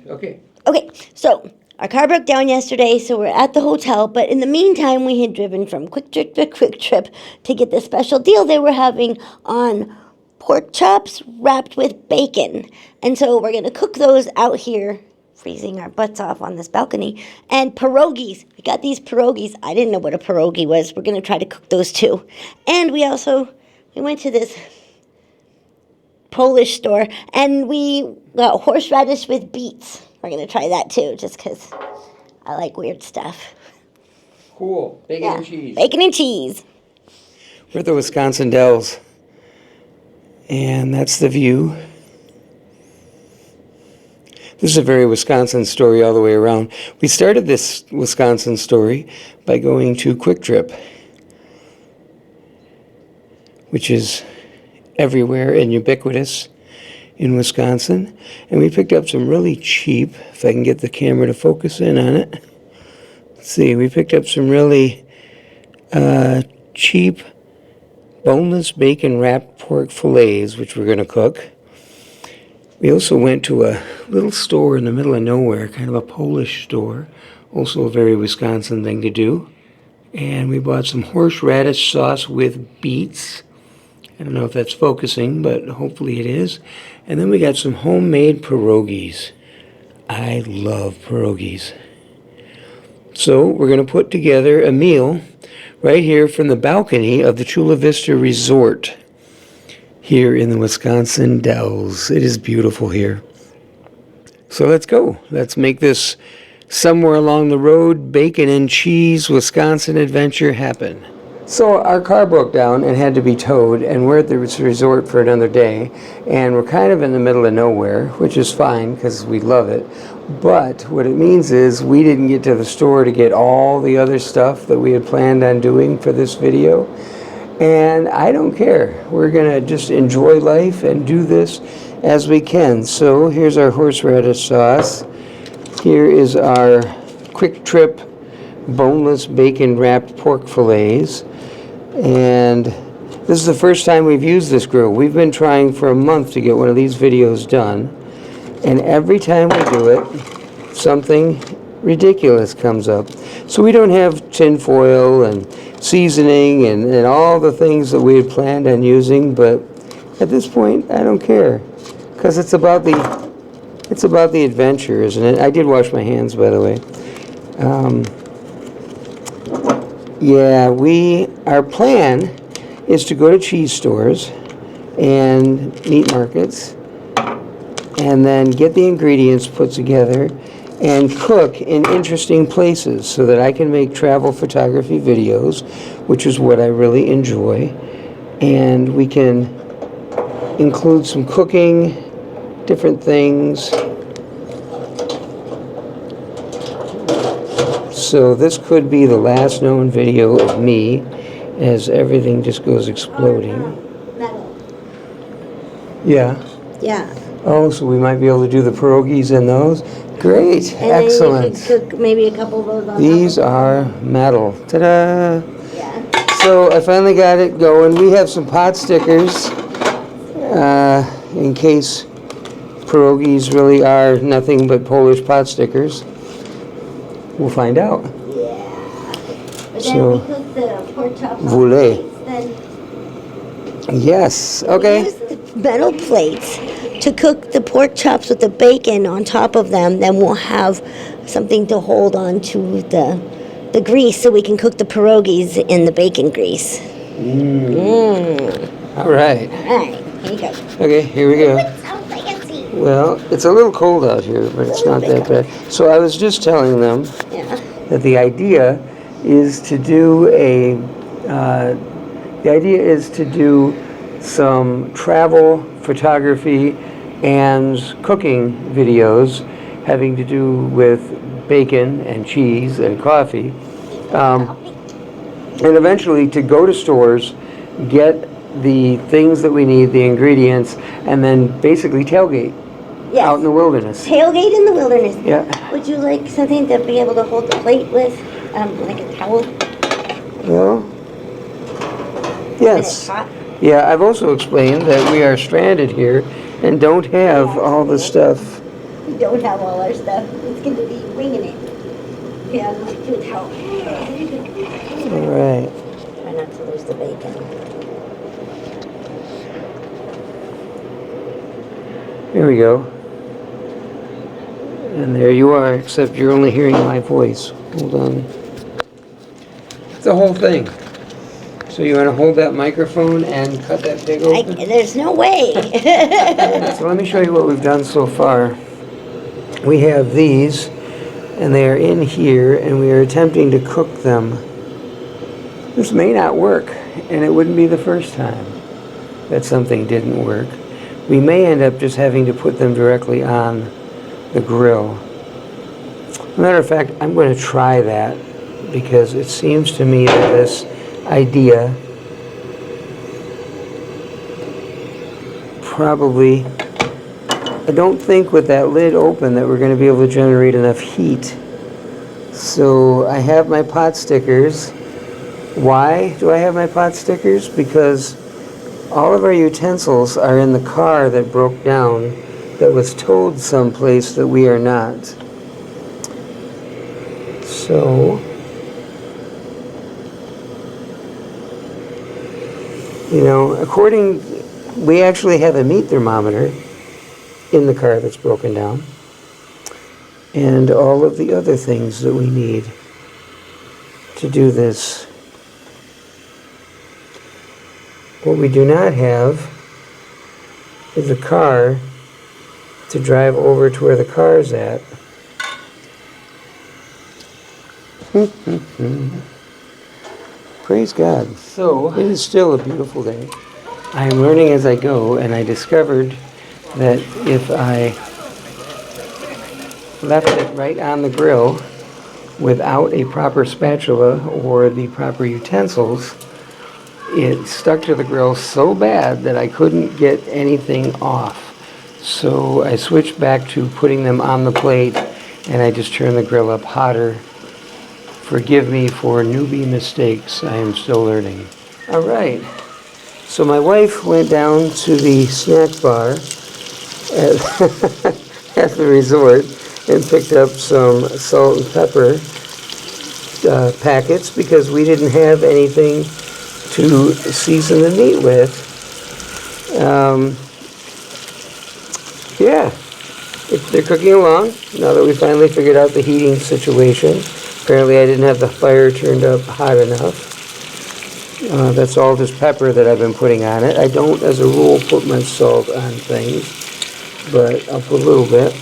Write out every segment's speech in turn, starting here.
Okay. Okay, so our car broke down yesterday, so we're at the hotel. But in the meantime, we had driven from Kwik Trip to Kwik Trip to get the special deal they were having on pork chops wrapped with bacon. And so we're going to cook those out here, freezing our butts off on this balcony. And pierogies. We got these pierogies. I didn't know what a pierogi was. We're going to try to cook those too. And we went to this Polish store, and we got horseradish with beets. We're going to try that too, just because I like weird stuff. Cool. Bacon and cheese. Bacon and cheese. We're at the Wisconsin Dells. And that's the view. This is a very Wisconsin story all the way around. We started this Wisconsin story by going to Kwik Trip, which is everywhere and ubiquitous in Wisconsin. And we picked up some really cheap, if I can get the camera to focus in on it. Let's see, we picked up some really cheap boneless bacon wrapped pork fillets, which we're going to cook. We also went to a little store in the middle of nowhere, kind of a Polish store, also a very Wisconsin thing to do. And we bought some horseradish sauce with beets. I don't know if that's focusing, but hopefully it is. And then we got some homemade pierogies. I love pierogies. So we're going to put together a meal right here from the balcony of the Chula Vista Resort here in the Wisconsin Dells. It is beautiful here. So let's go. Let's make this somewhere along the road bacon and cheese Wisconsin adventure happen. So our car broke down and had to be towed, and we're at the resort for another day, and we're kind of in the middle of nowhere, which is fine because we love it. But what it means is we didn't get to the store to get all the other stuff that we had planned on doing for this video. And I don't care. We're going to just enjoy life and do this as we can. So here's our horseradish sauce. Here is our Kwik Trip boneless bacon wrapped pork fillets. And this is the first time we've used this grill. We've been trying for a month to get one of these videos done. And every time we do it, something ridiculous comes up. So we don't have tin foil and seasoning and all the things that we had planned on using, but at this point I don't care, because it's about the adventure, isn't it? I did wash my hands, by the way. Our plan is to go to cheese stores and meat markets and then get the ingredients put together and cook in interesting places so that I can make travel photography videos, which is what I really enjoy. And we can include some cooking, different things. So this could be the last known video of me as everything just goes exploding. Metal. Yeah. Yeah. Oh, so we might be able to do the pierogies in those? Great, And excellent. then you could cook maybe a couple of those on These top of are metal. Ta-da! Yeah. So I finally got it going. We have some pot stickers in case pierogies really are nothing but Polish pot stickers. We'll find out. Yeah. But then So, we cook the pork chop Voulez. then Yes, okay. use the metal plates to cook the pork chops with the bacon on top of them. Then we'll have something to hold on to the grease so we can cook the pierogies in the bacon grease. All right. All right, here you go. Okay, here we go. It's so fancy. Well, it's a little cold out here, but it's not that bad. So I was just telling them Yeah. that the idea is to do some travel photography and cooking videos having to do with bacon and cheese and coffee, and eventually to go to stores, get the things that we need, the ingredients, and then basically tailgate Yes. out in the wilderness. Tailgate in the wilderness. Yeah. Would you like something to be able to hold the plate with, like a towel? Well, When it's yes. hot? Yeah, I've also explained that we are stranded here and don't have all the stuff don't have all our stuff. It's going to be winging it. Yeah, I'm like, good help. All right. Try not to lose the bacon. Here we go. And there you are, except you're only hearing my voice. Hold on. It's the whole thing. So you want to hold that microphone and cut that pig open? There's no way. So let me show you what we've done so far. We have these, and they are in here, and we are attempting to cook them. This may not work, and it wouldn't be the first time that something didn't work. We may end up just having to put them directly on the grill. As a matter of fact, I'm going to try that because it seems to me that this idea probably, I don't think with that lid open that we're going to be able to generate enough heat. So I have my pot stickers. Why do I have my pot stickers? Because all of our utensils are in the car that broke down, that was towed someplace that we are not. So, you know, we actually have a meat thermometer in the car that's broken down, and all of the other things that we need to do this. What we do not have is a car to drive over to where the car's at. Praise God. So, it is still a beautiful day. I am learning as I go, and I discovered that if I left it right on the grill without a proper spatula or the proper utensils, it stuck to the grill so bad that I couldn't get anything off. So I switched back to putting them on the plate, and I just turned the grill up hotter. Forgive me for newbie mistakes. I am still learning. All right. So my wife went down to the snack bar at the resort and picked up some salt and pepper packets because we didn't have anything to season the meat with. Yeah, they're cooking along now that we finally figured out the heating situation. Apparently I didn't have the fire turned up hot enough. That's all just pepper that I've been putting on it. I don't, as a rule, put my salt on things, but I'll put a little bit.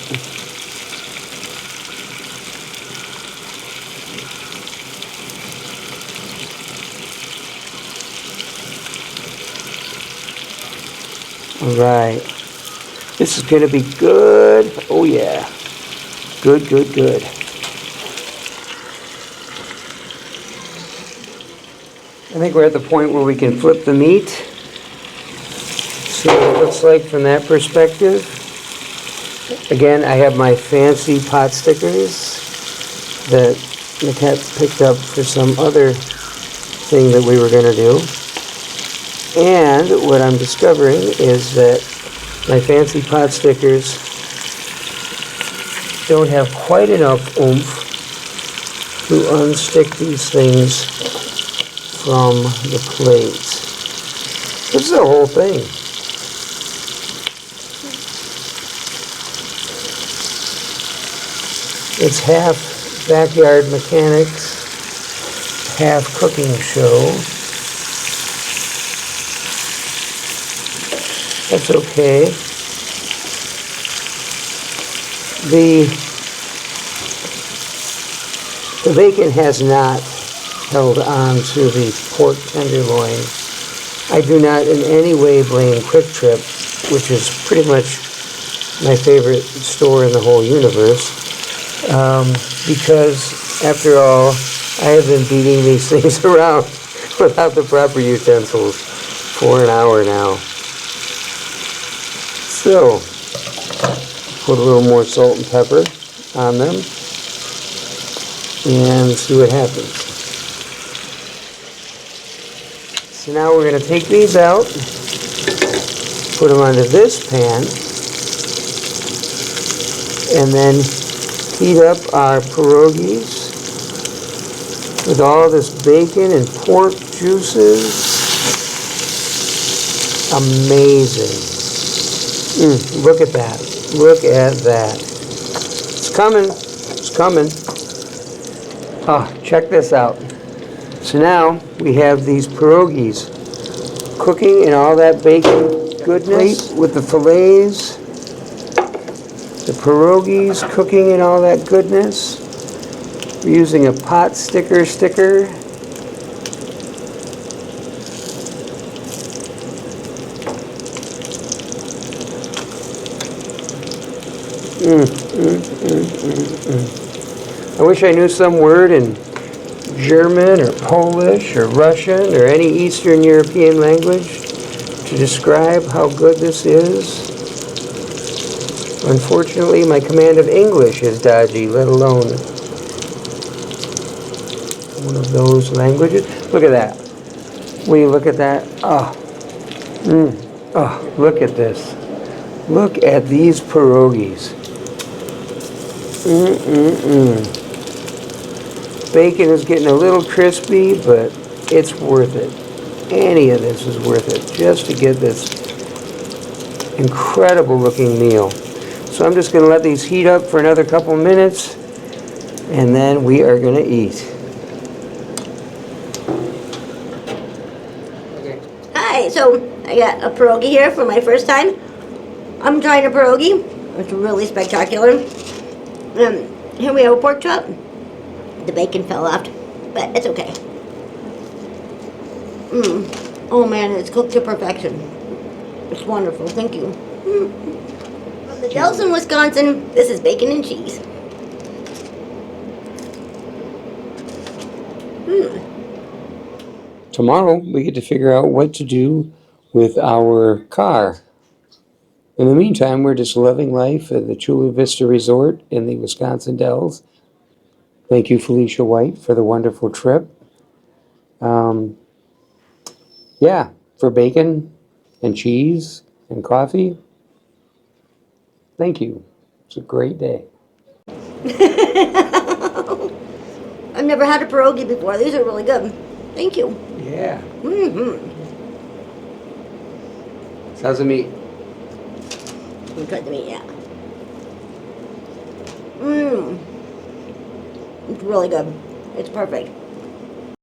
All right. This is going to be good. Oh, yeah. Good, good, good. I think we're at the point where we can flip the meat. See what it looks like from that perspective. Again, I have my fancy pot stickers that Micquette picked up for some other thing that we were going to do. And what I'm discovering is that my fancy pot stickers don't have quite enough oomph to unstick these things from the plate. This is the whole thing. It's half backyard mechanics, half cooking show. That's okay. The bacon has not held on to the pork tenderloin. I do not in any way blame Kwik, which is pretty much my favorite store in the whole universe, because after all, I have been beating these things around without the proper utensils for an hour now. So, put a little more salt and pepper on them and see what happens. So now we're going to take these out, put them onto this pan, and then heat up our pierogies with all this bacon and pork juices. Amazing. Look at that. Look at that. It's coming. It's coming. Oh, check this out. So now we have these pierogies cooking in all that bacon goodness with the fillets. The pierogies cooking in all that goodness. We're using a pot sticker. I wish I knew some word in German or Polish or Russian or any Eastern European language to describe how good this is. Unfortunately, my command of English is dodgy, let alone one of those languages. Look at that. Will you look at that? Oh, look at this. Look at these pierogies. Bacon is getting a little crispy, but it's worth it. Any of this is worth it just to get this incredible looking meal. So I'm just going to let these heat up for another couple minutes, and then we are going to eat. Okay. Hi, so I got a pierogi here for my first time. I'm trying a pierogi. It's really spectacular. Here we have a pork chop. The bacon fell off, but it's okay. Oh man, it's cooked to perfection. It's wonderful, thank you. From the Dells in Wisconsin, this is bacon and cheese. Tomorrow we get to figure out what to do with our car. In the meantime, we're just living life at the Chula Vista Resort in the Wisconsin Dells. Thank you, Felicia White, for the wonderful trip. Yeah, for bacon and cheese and coffee. Thank you. It's a great day. I've never had a pierogi before. These are really good. Thank you. Yeah. How's the meat? You tried the meat, yeah. It's really good. It's perfect.